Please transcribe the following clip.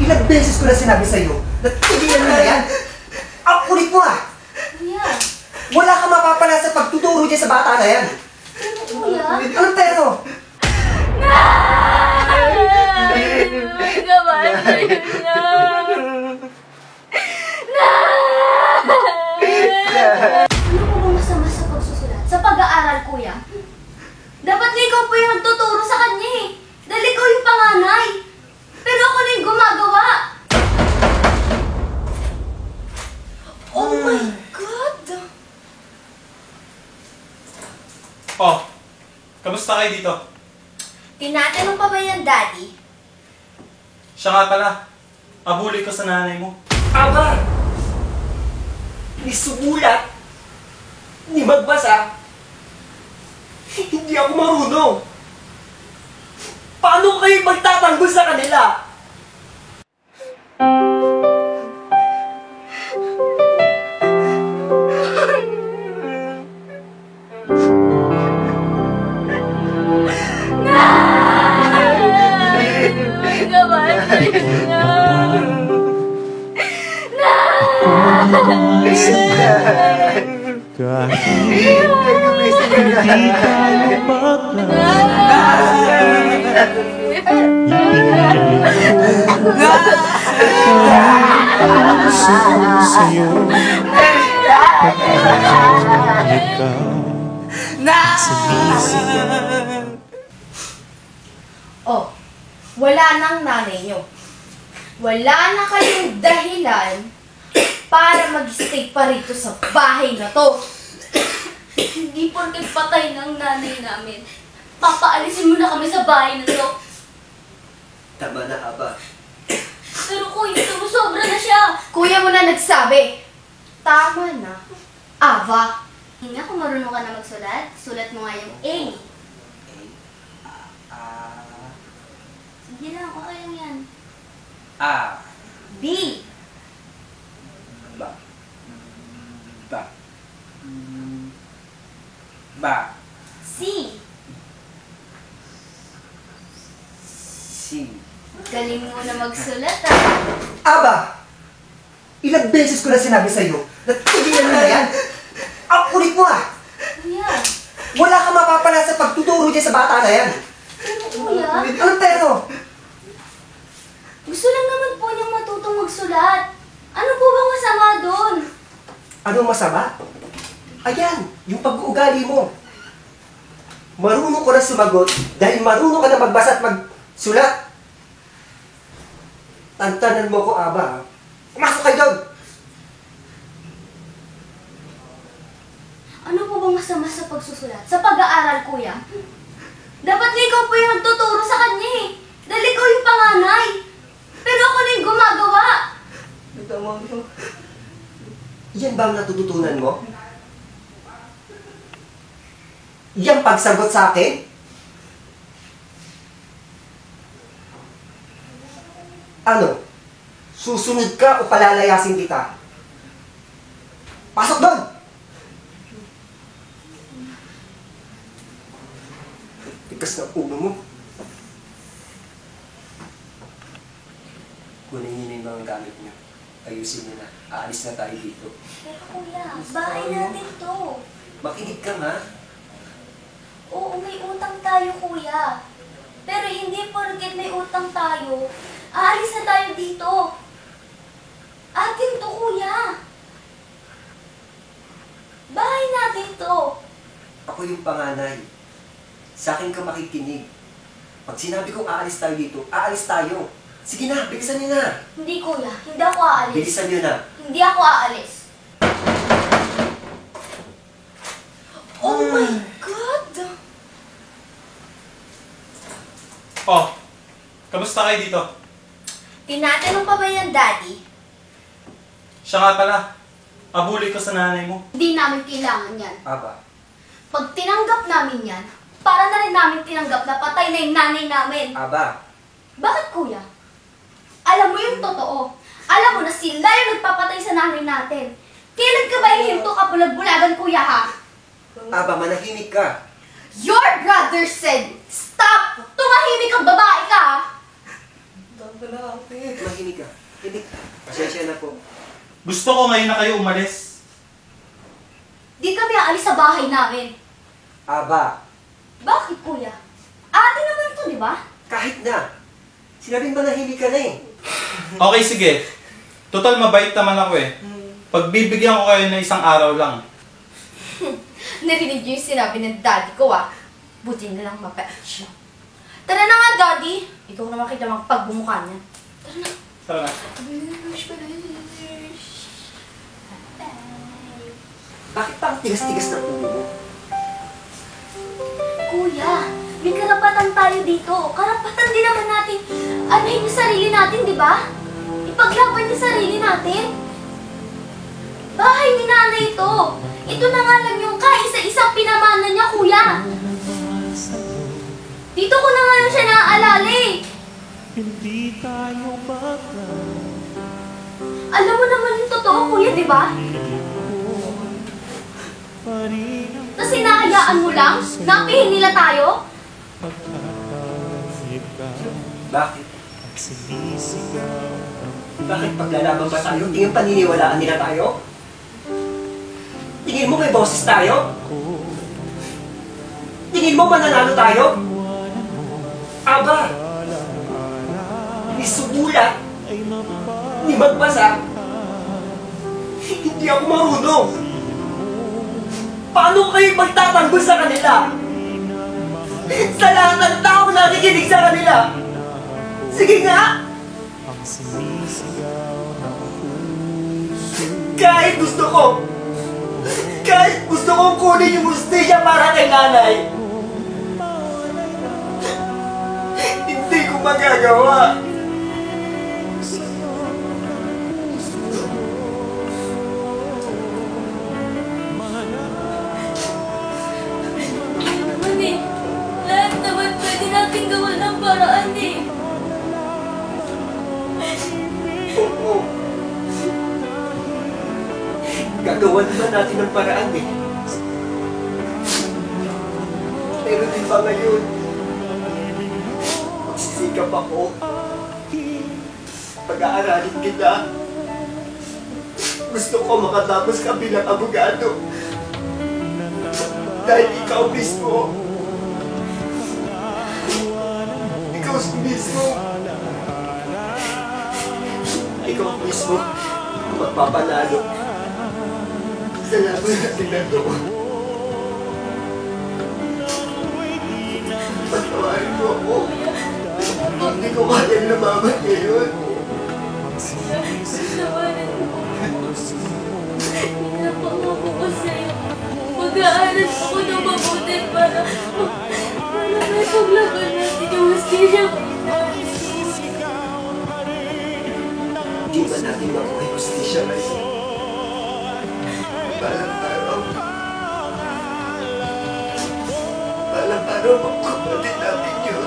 Ilang beses ko na sinabi sa'yo na tigilan mo na yan. Ang kulit mo ah! Kuya! Wala kang mapapala sa pagtuturo niya sa bata na yan. Pero kuya? Anong pero? May gawan sa'yo na! Ano po ba masama sa pagsusulat? Sa pag-aaral, kuya? Dapat nga ikaw po yung nagtuturo sa kanya eh. Dahil ikaw yung panganay. Pero ako na yung gumagawa. Oh my God! Oh, kamusta kayo dito? Tinatanong pa ba yan, Daddy? Siya nga pala, abuli ko sa nanay mo. Aba! Ni sumulat, ni magbasa, hindi ako marunong. Paano kayo magtatanggol sa kanila? May gawan sa'yo na! Oh, wala nang nanay nyo. Wala na kayong dahilan para mag-stay pa rito sa bahay na to. Hindi porket patay ng nanay namin, papaalisin mo na kami sa bahay na to. Tama na, Aba. Pero kuya, sumusobra na siya. Kuya mo na nagsabi. Tama na, Ava. Nga, kung marunong ka na magsulat, sulat mo nga yung A. Sige lang, okay lang yan. A. B. Ba. Ba. Ba. C. Si. Galing mo na magsulat ah. Aba! Ilang beses ko na sinabi sa'yo na tigilan mo na yan. Ang kulit mo ah! Kuya. Wala kang mapapala sa pagtuturo niya sa bata na yan. Pero kuya, Anong pero? gusto lang naman po niyang matutong magsulat. Ano po bang masama doon? Anong masama? Ayan, yung pag-uugali mo. Marunong ko na sumagot dahil marunong ka na magbasa at magsulat. Tantanan mo ko, Aba. Pumasok kayo doon! Ano po bang masama sa pagsusulat? Sa pag-aaral, kuya? Dapat nga ikaw po yung nagtuturo sa kanya eh. Dahil ikaw yung panganay. Pero ako na yung gumagawa. Yan ba ang natututunan mo? Yan pagsagot sa akin? Ano? Susunod ka o palalayasin kita? Pasok doon! Tigas na ulo mo. Kunin niyo na yung mga gamit niyo. Ayusin niyo na. Aalis na tayo dito. Pero kuya, bahay natin to. Makinig ka nga. Oo, may utang tayo, kuya. Pero hindi porket may utang tayo, aalis na tayo dito. Atin to, kuya. Bahay natin to. Ako yung panganay. Sa akin ka makikinig. Pag sinabi kong aalis tayo dito, aalis tayo. Sige na, bilisan niyo na. Hindi, kuya. Hindi ako aalis. Bilisan niyo na. Hindi ako aalis. Oh my God! Oh, kamusta kayo dito? Tinatanong pa ba yan, Daddy? Siya nga pala, abuli ko sa nanay mo. Hindi namin kailangan yan. Aba, Pag tinanggap namin yan, para na rin namin tinanggap na patay na yung nanay namin. Aba, Bakit, kuya? Alam mo yung totoo. Alam mo na sila yung nagpapatay sa nanay natin. Kailan ka ba ihinto ka bulag-bulagan, kuya, ha? Aba, manahimik ka. Your brother said, stop! Tumahimik kang babae ka, ha? Mahinig ka. Hindi. Pasensya na po. Gusto ko ngayon na kayo umalis. Di kami aalis sa bahay namin. Aba, Bakit, kuya? Ate naman to, di ba? kahit na. Sinabing manahimik ka na eh. Okay, sige. Total, mabait naman ako eh. Pagbibigyan ko kayo ng isang araw lang. Narinig niyo yung sinabi ng daddy ko, ah. Buti na lang mapait siya. Tara na nga, daddy. Ikaw na makita mga pagbumukha niya. Tara na. Tara na. Bakit pa ang tigas-tigas ng ulo mo? Kuya, may karapatan tayo dito. Karapatan din naman natin anahin yung sarili natin, di ba? Ipaglaban yung sarili natin. Bahay ni nanay ito. Ito na nga lang yung kaisa-isang pinamana niya, kuya. Dito ko na nga lang siya naaalala eh. Hindi tayo Alam mo naman yung totoo, kuya, di ba? Tapos hinahayaan mo lang? Napihin nila tayo? Bakit? Bakit paglalaban pa tayo? Tingin paniniwalaan nila tayo? Tingin mo may boses tayo? Tingin mo mananalo tayo? Aba! Ni sumulat, ni magbasa, hindi ako marunong. Paano kayo magtatanggol sa kanila? Sa lahat ng tao nakikinig sa kanila. Sige nga! Kahit gusto kong kunin yung hustisya para kay nanay, hindi ko magagawa. Naman eh. Lahat naman pwede natin gawa ng paraan eh. Oo. Gagawa naman natin ng paraan eh. Pero di ba ngayon, magsisikap ako. Pag-aaralin kita. Gusto ko makatapos ka bilang abogado. Dahil ikaw mismo, magpapanalo sa laban natin na ito. Patawarin mo ako. Hindi ko kaya lumaban ngayon. Patawarin mo. Pinapangako ko sa'yo. Mag-aaral ako ng mabuti para may paglaban natin yung hustisya ko. Di ba natin mabuhay hustisya ngayon? Balang araw magkumatin natin yun.